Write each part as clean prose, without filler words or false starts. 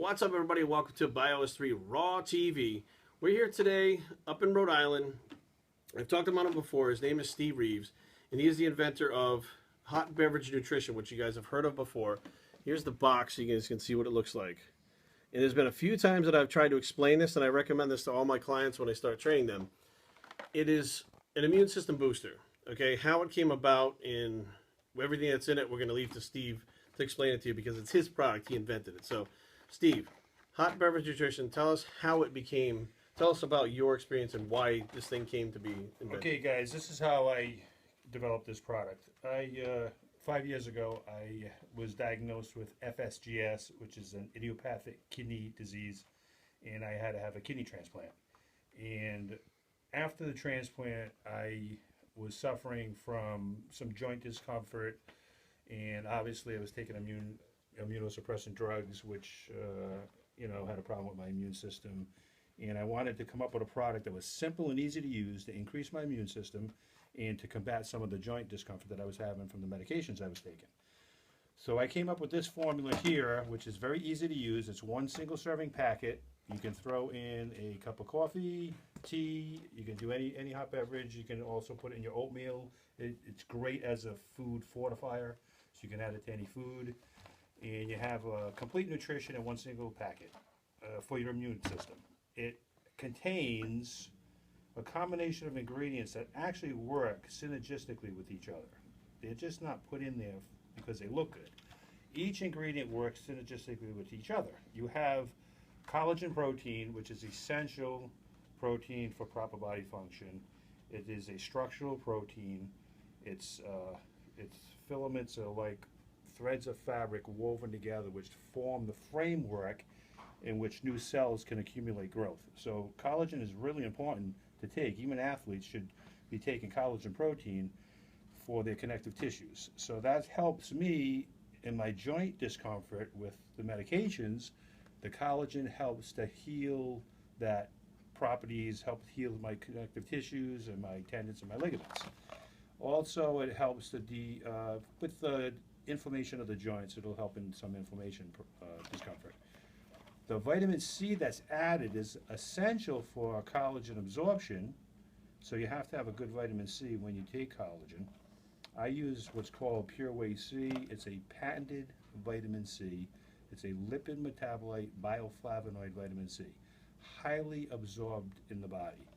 What's up, everybody? Welcome to Bios3 Raw TV. We're here today up in Rhode Island. I've talked about him before. His name is Steve Reeves, and he is the inventor of hot beverage nutrition, which you guys have heard of before. Here's the box so you guys can see what it looks like. And there's been a few times that I've tried to explain this, and I recommend this to all my clients when I start training them. It is an immune system booster. Okay, how it came about and everything that's in it, we're going to leave to Steve to explain it to you because it's his product. He invented it. So, Steve, hot beverage nutrition, tell us how it became. Tell us about your experience and why this thing came to be invented. Okay, guys, this is how I developed this product. 5 years ago, I was diagnosed with FSGS, which is an idiopathic kidney disease, and I had to have a kidney transplant. And after the transplant, I was suffering from some joint discomfort, and obviously I was taking immunosuppressant drugs, which had a problem with my immune system. And I wanted to come up with a product that was simple and easy to use to increase my immune system and to combat some of the joint discomfort that I was having from the medications I was taking. So I came up with this formula here, which is very easy to use. It's one single serving packet. You can throw in a cup of coffee, tea, you can do any hot beverage. You can also put it in your oatmeal. It's great as a food fortifier, so you can add it to any food. And you have complete nutrition in one single packet for your immune system. It contains a combination of ingredients that actually work synergistically with each other. They're just not put in there because they look good. Each ingredient works synergistically with each other. You have collagen protein, which is essential protein for proper body function. It is a structural protein. Its filaments are like threads of fabric woven together, which form the framework in which new cells can accumulate growth. So collagen is really important to take. Even athletes should be taking collagen protein for their connective tissues. So that helps me in my joint discomfort with the medications. The collagen helps to heal that properties, help heal my connective tissues and my tendons and my ligaments. Also, it helps to with the inflammation of the joints. It'll help in some inflammation discomfort. The vitamin C that's added is essential for collagen absorption, so you have to have a good vitamin C when you take collagen. I use what's called Pure Whey C. It's a patented vitamin C. It's a lipid metabolite bioflavonoid vitamin C, highly absorbed in the body,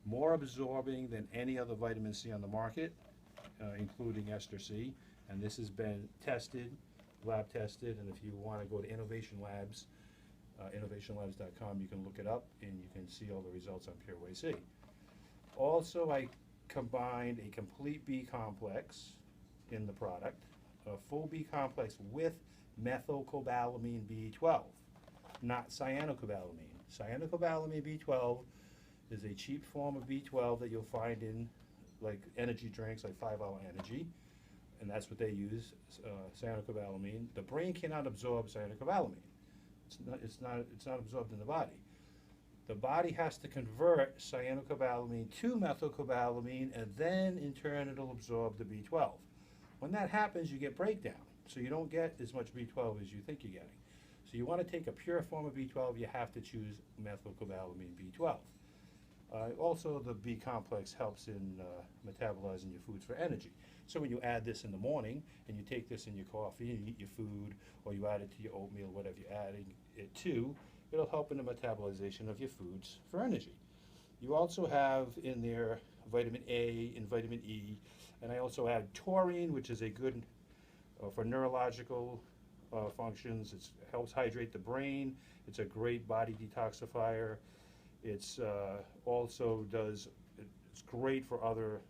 more absorbing than any other vitamin C on the market, including ester C. And this has been tested, lab tested, and if you want to go to Innovation Labs, innovationlabs.com, you can look it up and you can see all the results on Pure Whey C. Also, I combined a complete B complex in the product, a full B complex with methylcobalamin B12, not cyanocobalamin. Cyanocobalamin B12 is a cheap form of B12 that you'll find in like energy drinks, like 5-Hour Energy, and that's what they use, cyanocobalamin. The brain cannot absorb cyanocobalamin. It's not absorbed in the body. The body has to convert cyanocobalamin to methylcobalamin, and then in turn it'll absorb the B12. When that happens, you get breakdown, so you don't get as much B12 as you think you're getting. So you want to take a pure form of B12, you have to choose methylcobalamin B12. Also, the B complex helps in metabolizing your foods for energy. So when you add this in the morning and you take this in your coffee and you eat your food, or you add it to your oatmeal, whatever you're adding it to, it'll help in the metabolization of your foods for energy. You also have in there vitamin A and vitamin E, and I also add taurine, which is a good for neurological functions. It helps hydrate the brain. It's a great body detoxifier. It's also it's great for other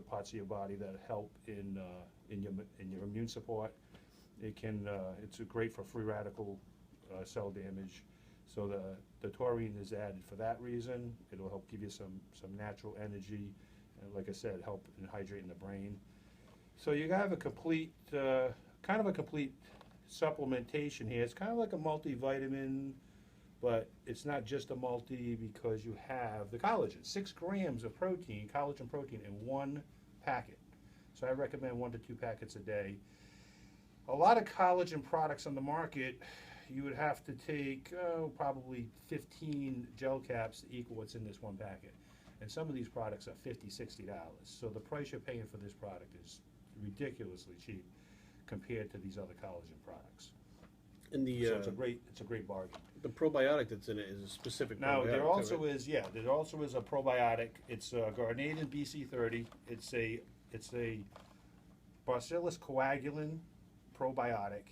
parts of your body that help in your immune support. It's great for free radical cell damage. So the taurine is added for that reason. It'll help give you some natural energy, and like I said, help in hydrating the brain. So you have a complete kind of a complete supplementation here. It's kind of like a multivitamin, but it's not just a multi because you have the collagen. 6 grams of protein, collagen protein in one packet. So I recommend 1 to 2 packets a day. A lot of collagen products on the market, you would have to take probably 15 gel caps to equal what's in this one packet. And some of these products are $50, $60. So the price you're paying for this product is ridiculously cheap compared to these other collagen products. And the So it's a great bargain. the probiotic that's in it is a specific Now probiotic. there also right? is a probiotic. It's Garnadin BC30. It's a Bacillus coagulin probiotic.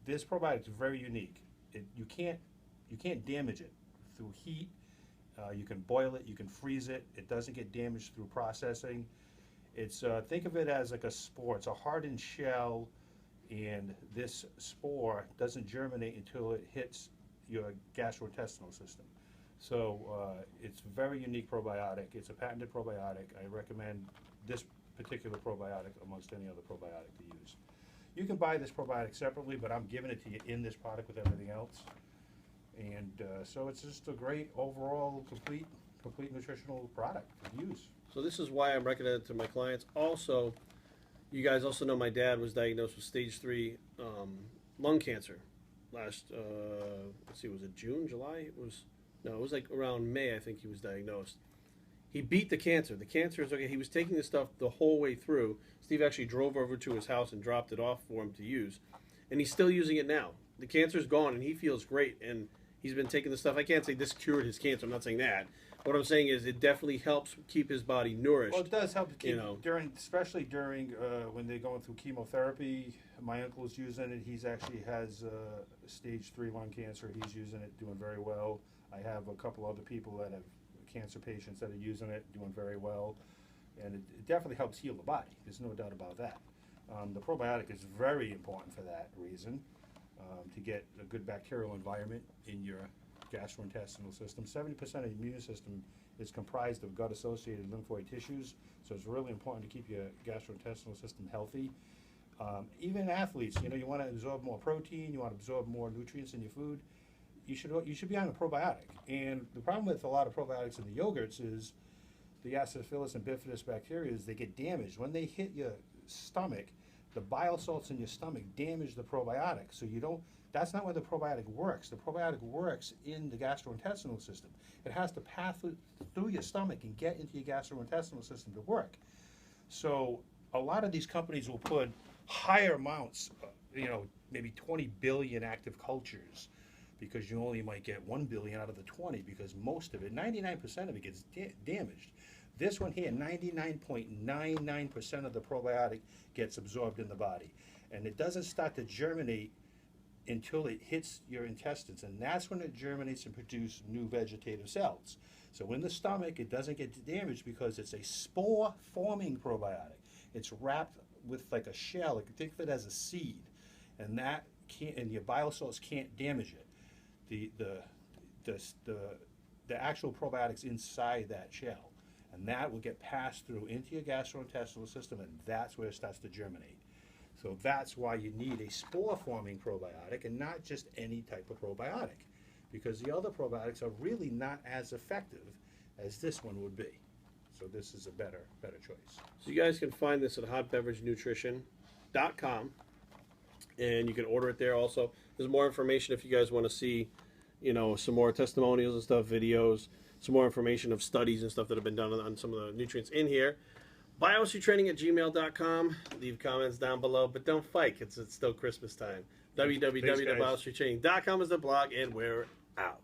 This probiotic is very unique. You can't damage it through heat. You can boil it. You can freeze it. It doesn't get damaged through processing. It's think of it as like a spore. It's a hardened shell, and this spore doesn't germinate until it hits your gastrointestinal system. So it's a very unique probiotic. It's a patented probiotic. I recommend this particular probiotic amongst any other probiotic to use. You can buy this probiotic separately, but I'm giving it to you in this product with everything else. And so it's just a great overall complete nutritional product to use. So this is why I'm recommending it to my clients. Also, you guys also know my dad was diagnosed with stage 3 lung cancer last, let's see, was it June, July? It was like around May, I think he was diagnosed. He beat the cancer. The cancer is okay. He was taking this stuff the whole way through. Steve actually drove over to his house and dropped it off for him to use. And he's still using it now. The cancer's gone and he feels great. And he's been taking the stuff. I can't say this cured his cancer. I'm not saying that. What I'm saying is it definitely helps keep his body nourished. Well, it does help to keep, you know, especially during when they're going through chemotherapy. My uncle's using it. He's actually has stage 3 lung cancer. He's using it, doing very well. I have a couple other people that have cancer patients that are using it, doing very well. And it definitely helps heal the body. There's no doubt about that. The probiotic is very important for that reason, to get a good bacterial environment in your gastrointestinal system. 70% of the immune system is comprised of gut-associated lymphoid tissues, so it's really important to keep your gastrointestinal system healthy. Even athletes, you want to absorb more protein, you want to absorb more nutrients in your food, you should be on a probiotic. And the problem with a lot of probiotics in the yogurts is the Acidophilus and Bifidus bacteria is they get damaged. When they hit your stomach, the bile salts in your stomach damage the probiotic. So that's not where the probiotic works. The probiotic works in the gastrointestinal system. It has to pass through your stomach and get into your gastrointestinal system to work. So a lot of these companies will put higher amounts, maybe 20 billion active cultures, because you only might get 1 billion out of the 20, because most of it, 99% of it gets damaged. This one here, 99.99% of the probiotic gets absorbed in the body. And it doesn't start to germinate until it hits your intestines, and that's when it germinates and produces new vegetative cells. So in the stomach, it doesn't get damaged because it's a spore-forming probiotic. It's wrapped with like a shell. Think of it as a seed, and your bile salts can't damage it. The actual probiotics inside that shell, and that will get passed through into your gastrointestinal system, and that's where it starts to germinate. So that's why you need a spore-forming probiotic and not just any type of probiotic, because the other probiotics are really not as effective as this one would be. So this is a better choice. So you guys can find this at hotbeveragenutrition.com, and you can order it there. Also, there's more information if you guys want to see, some more testimonials and stuff, videos, some more information of studies and stuff that have been done on some of the nutrients in here. bios3training@gmail.com. Leave comments down below, but don't fight. It's still Christmas time. www.bios3training.com is the blog, and we're out.